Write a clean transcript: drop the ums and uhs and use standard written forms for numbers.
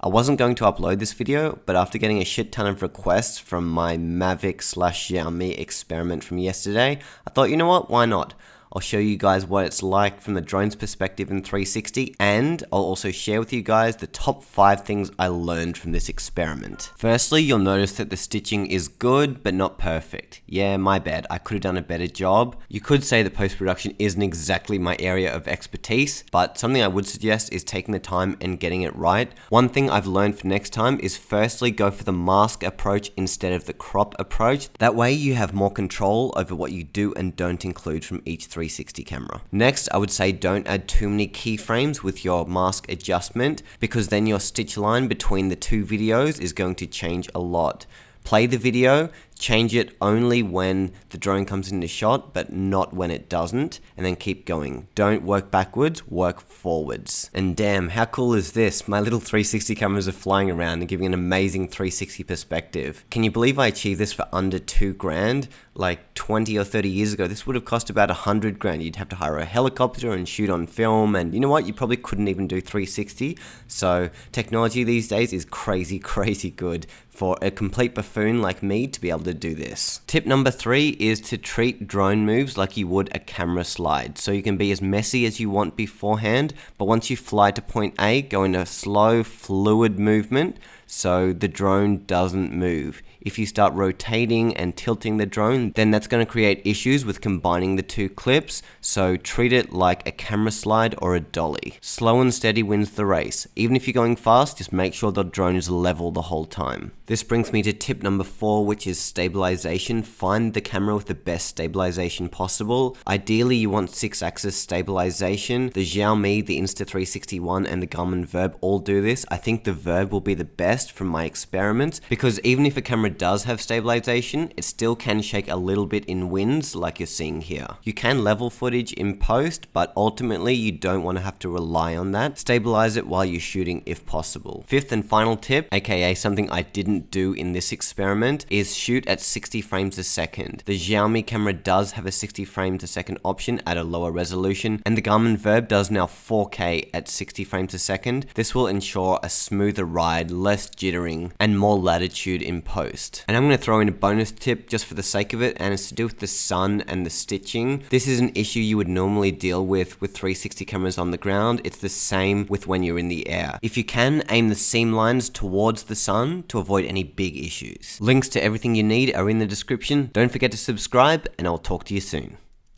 I wasn't going to upload this video, but after getting a shit ton of requests from my Mavic / Xiaomi experiment from yesterday, I thought, you know what, why not? I'll show you guys what it's like from the drone's perspective in 360, and I'll also share with you guys the top 5 things I learned from this experiment. Firstly, you'll notice that the stitching is good, but not perfect. Yeah, my bad, I could have done a better job. You could say that post-production isn't exactly my area of expertise, but something I would suggest is taking the time and getting it right. One thing I've learned for next time is firstly go for the mask approach instead of the crop approach. That way you have more control over what you do and don't include from each 360 camera. Next, I would say don't add too many keyframes with your mask adjustment, because then your stitch line between the two videos is going to change a lot. Play the video, change it only when the drone comes into shot, but not when it doesn't, and then keep going. Don't work backwards, work forwards. And damn, how cool is this? My little 360 cameras are flying around and giving an amazing 360 perspective. Can you believe I achieved this for under 2 grand? Like 20 or 30 years ago, this would have cost about 100 grand. You'd have to hire a helicopter and shoot on film, and you know what? You probably couldn't even do 360. So technology these days is crazy good for a complete buffoon like me to be able to do this. Tip number 3 is to treat drone moves like you would a camera slide. So you can be as messy as you want beforehand, but once you fly to point A, go in a slow, fluid movement so the drone doesn't move. If you start rotating and tilting the drone, then that's going to create issues with combining the two clips, so treat it like a camera slide or a dolly. Slow and steady wins the race. Even if you're going fast, just make sure the drone is level the whole time. This brings me to tip number 4, which is stabilization. Find the camera with the best stabilization possible. Ideally, you want 6-axis stabilization. The Xiaomi, the Insta360 One, and the Garmin Verb all do this. I think the Verb will be the best from my experiments, because even if a camera does have stabilization, it still can shake a little bit in winds like you're seeing here. You can level footage in post, but ultimately you don't want to have to rely on that. Stabilize it while you're shooting if possible. 5th and final tip, aka something I didn't do in this experiment, is shoot at 60 frames a second. The Xiaomi camera does have a 60 frames a second option at a lower resolution, and the Garmin Verb does now 4K at 60 frames a second. This will ensure a smoother ride, less jittering, and more latitude in post. And I'm going to throw in a bonus tip just for the sake of it, and it's to do with the sun and the stitching. This is an issue you would normally deal with 360 cameras on the ground. It's the same with when you're in the air. If you can, aim the seam lines towards the sun to avoid any big issues. Links to everything you need are in the description. Don't forget to subscribe, and I'll talk to you soon.